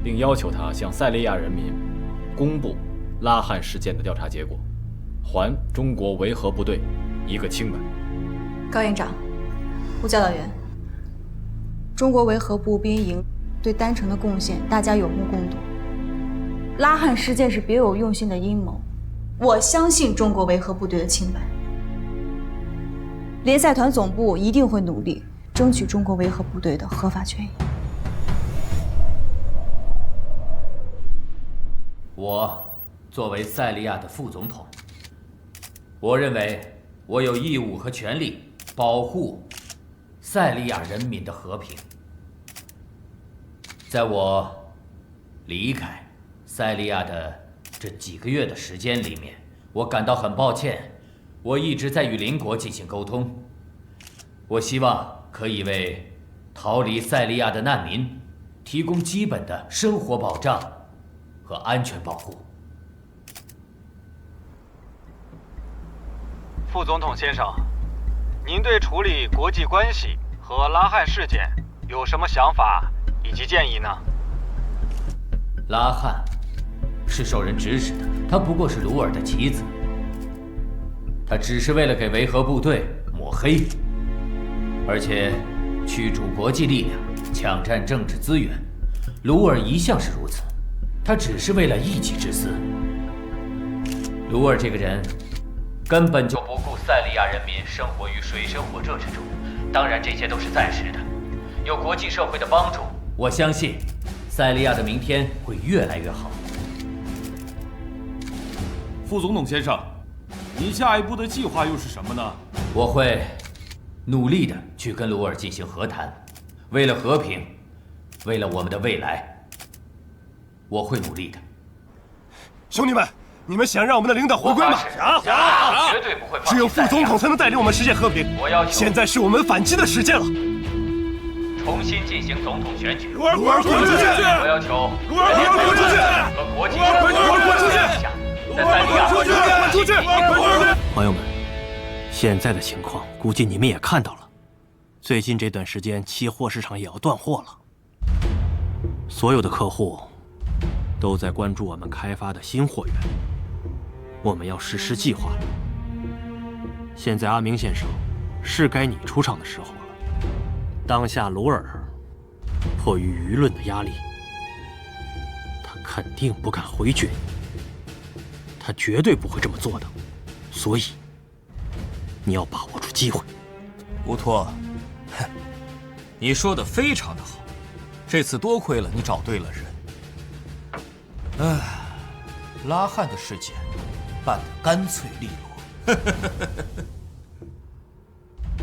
Speaker 18: 并要求他向塞利亚人民公布拉汉事件的调查结果，还中国维和部队一个清白。
Speaker 15: 高营长，吴教导员，中国维和步兵营对丹城的贡献，大家有目共睹。拉汉事件是别有用心的阴谋，我相信中国维和部队的清白。联赛团总部一定会努力争取中国维和部队的合法权益。
Speaker 12: 我作为塞利亚的副总统，我认为我有义务和权利保护塞利亚人民的和平。在我离开塞利亚的这几个月的时间里面，我感到很抱歉。我一直在与邻国进行沟通，我希望可以为逃离塞利亚的难民提供基本的生活保障和安全保护。
Speaker 23: 副总统先生，您对处理国际关系和拉汉事件有什么想法以及建议呢？
Speaker 12: 拉汉是受人指使的，他不过是鲁尔的棋子。他只是为了给维和部队抹黑，而且驱逐国际力量，抢占政治资源。鲁尔一向是如此，他只是为了一己之私。鲁尔这个人根本就不顾塞利亚人民生活于水深火热之中。当然，这些都是暂时的。有国际社会的帮助，我相信塞利亚的明天会越来越好。
Speaker 11: 副总统先生，您下一步的计划又是什么呢？
Speaker 6: 我会努力的去跟鲁尔进行和谈，为了和平，为了我们的未来，我会努力的。
Speaker 14: 兄弟们，你们想让我们的领导回归吗？
Speaker 6: 想，绝对不会放弃。
Speaker 14: 只有副总统才能带领我们实现和平。
Speaker 6: 我要求，
Speaker 14: 现在是我们反击的时间了。
Speaker 6: 重新进行总统选举。
Speaker 14: 鲁尔滚出去！
Speaker 6: 我要求
Speaker 14: 鲁尔滚出去！
Speaker 6: 和国际社会
Speaker 14: 滚出去！
Speaker 6: 在塞利亚
Speaker 14: 滚出去！
Speaker 10: 朋友们，现在的情况估计你们也看到了，最近这段时间期货市场也要断货了，所有的客户都在关注我们开发的新货源，我们要实施计划了。现在阿明先生，是该你出场的时候了。当下鲁尔迫于舆论的压力，他肯定不敢回绝你，他绝对不会这么做的，所以你要把握住机会。
Speaker 12: 乌托，你说的非常的好，这次多亏了你找对了人。拉汉的事件办得干脆利落。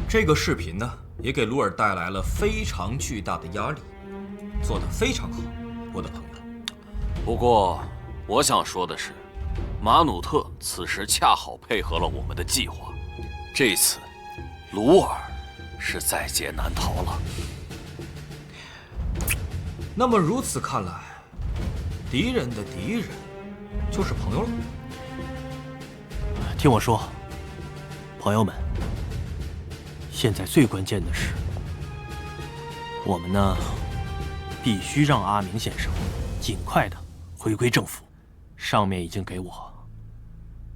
Speaker 12: 这个视频呢，也给鲁尔带来了非常巨大的压力，做得非常好，我的朋友。
Speaker 11: 不过，我想说的是，马努特此时恰好配合了我们的计划，这次鲁尔是在劫难逃了。
Speaker 12: 那么如此看来，敌人的敌人就是朋友了。
Speaker 10: 听我说，朋友们，现在最关键的是，我们呢，必须让阿明先生尽快的回归政府。上面已经给我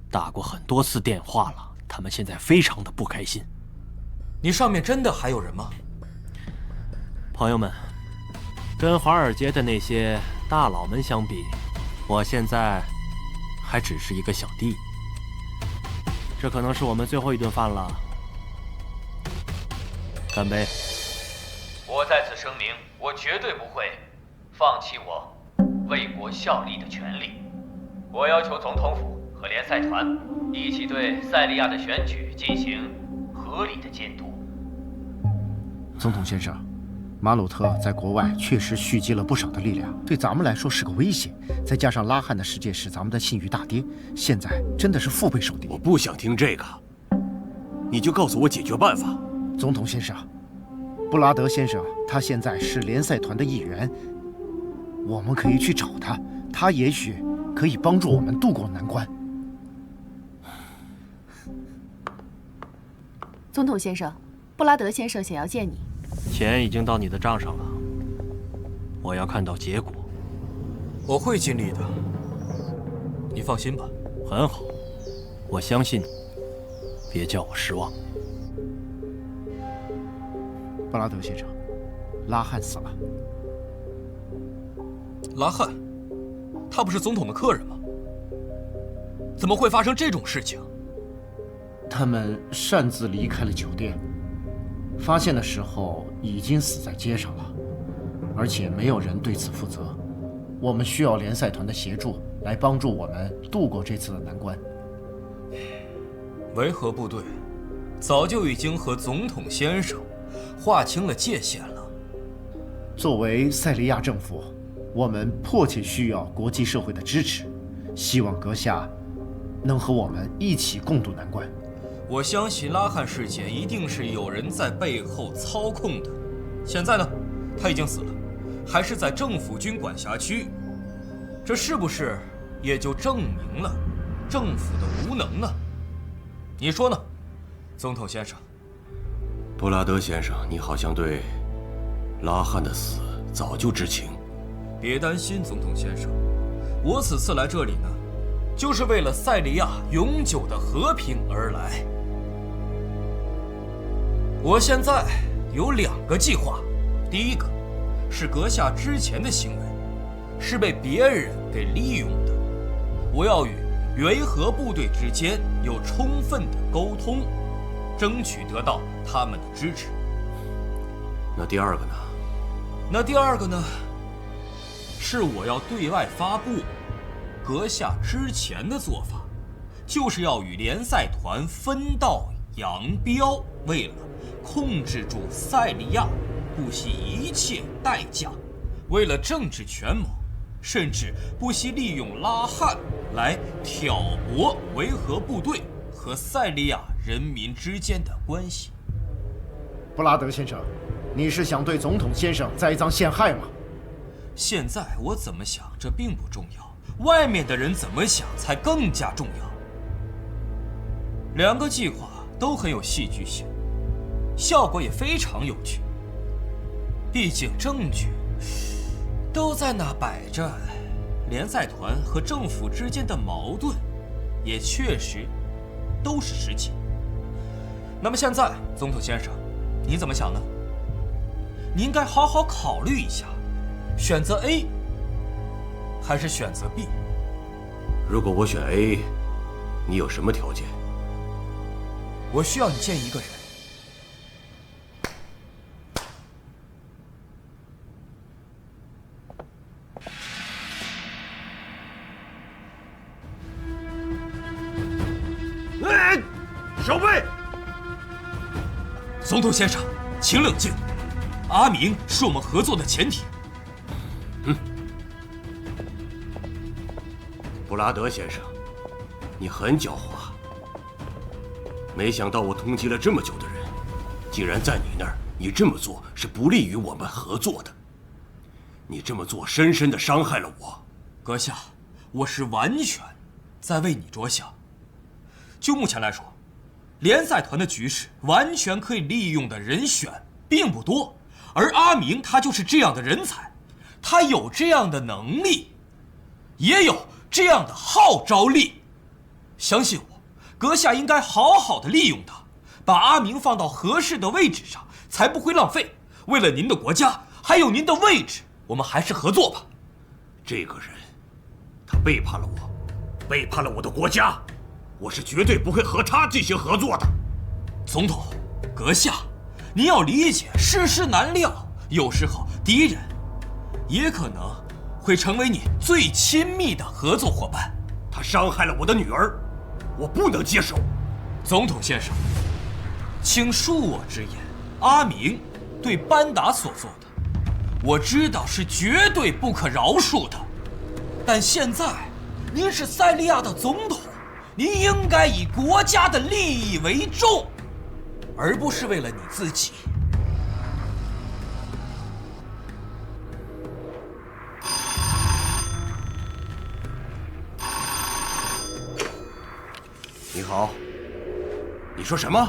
Speaker 10: 打过很多次电话了，他们现在非常的不开心。
Speaker 12: 你上面真的还有人吗？
Speaker 10: 朋友们，跟华尔街的那些大佬们相比，我现在还只是一个小弟。这可能是我们最后一顿饭了，干杯！
Speaker 6: 我在此声明，我绝对不会放弃我为国效力的权利。我要求总统府和联赛团一起对塞利亚的选举进行合理的监督。
Speaker 2: 总统先生，马鲁特在国外确实蓄积了不少的力量，对咱们来说是个威胁。再加上拉汉的事件使咱们的信誉大跌，现在真的是腹背受敌。
Speaker 20: 我不想听这个，你就告诉我解决办法。
Speaker 2: 总统先生，布拉德先生他现在是联赛团的一员，我们可以去找他，他也许可以帮助我们渡过难关。
Speaker 16: 总统先生，布拉德先生想要见你。
Speaker 10: 钱已经到你的账上了，我要看到结果。
Speaker 12: 我会尽力的，你放心吧。
Speaker 10: 很好，我相信你，别叫我失望。
Speaker 2: 布拉德先生，拉汉死了。
Speaker 12: 拉汉，他不是总统的客人吗？怎么会发生这种事情？
Speaker 2: 他们擅自离开了酒店，发现的时候已经死在街上了，而且没有人对此负责。我们需要联赛团的协助来帮助我们度过这次的难关。
Speaker 12: 维和部队早就已经和总统先生划清了界限了。
Speaker 2: 作为塞利亚政府，我们迫切需要国际社会的支持，希望阁下能和我们一起共度难关。
Speaker 12: 我相信拉汉事件一定是有人在背后操控的。现在呢，他已经死了，还是在政府军管辖区，这是不是也就证明了政府的无能呢？你说呢，总统先生？
Speaker 20: 布拉德先生，你好像对拉汉的死早就知情。
Speaker 12: 别担心，总统先生，我此次来这里呢，就是为了塞利亚永久的和平而来。我现在有2个计划，第一个是阁下之前的行为是被别人给利用的，我要与维和部队之间有充分的沟通，争取得到他们的支持。
Speaker 20: 那第二个呢？
Speaker 12: 那第二个呢，是我要对外发布阁下之前的做法，就是要与联赛团分道杨彪为了控制住塞利亚，不惜一切代价，为了政治权谋，甚至不惜利用拉汉来挑拨维和部队和塞利亚人民之间的关系。
Speaker 7: 布拉德先生，你是想对总统先生栽赃陷害吗？
Speaker 12: 现在我怎么想，这并不重要，外面的人怎么想才更加重要。两个计划都很有戏剧性，效果也非常有趣。毕竟证据都在那摆着，联赛团和政府之间的矛盾也确实都是实情。那么现在，总统先生，你怎么想呢？你应该好好考虑一下，选择 A 还是选择 B？
Speaker 20: 如果我选 A， 你有什么条件？
Speaker 12: 我需要你见一个人。
Speaker 20: 守备！
Speaker 12: 总统先生，请冷静。阿明是我们合作的前提。
Speaker 20: 布拉德先生，你很狡猾。没想到我通缉了这么久的人，竟然在你那儿，你这么做是不利于我们合作的。你这么做深深地伤害了我。
Speaker 12: 阁下，我是完全在为你着想。就目前来说，联赛团的局势完全可以利用的人选并不多，而阿明他就是这样的人才，他有这样的能力，也有这样的号召力。相信我，阁下应该好好的利用他，把阿明放到合适的位置上，才不会浪费。为了您的国家，还有您的位置，我们还是合作吧。
Speaker 20: 这个人，他背叛了我，背叛了我的国家，我是绝对不会和他进行合作的。
Speaker 12: 总统，阁下，您要理解世事难料，有时候敌人也可能会成为你最亲密的合作伙伴。
Speaker 20: 他伤害了我的女儿，我不能接受。
Speaker 12: 总统先生，请恕我直言，阿明对班达所做的，我知道是绝对不可饶恕的。但现在您是塞利亚的总统，您应该以国家的利益为重，而不是为了你自己。
Speaker 20: 你好，你说什么？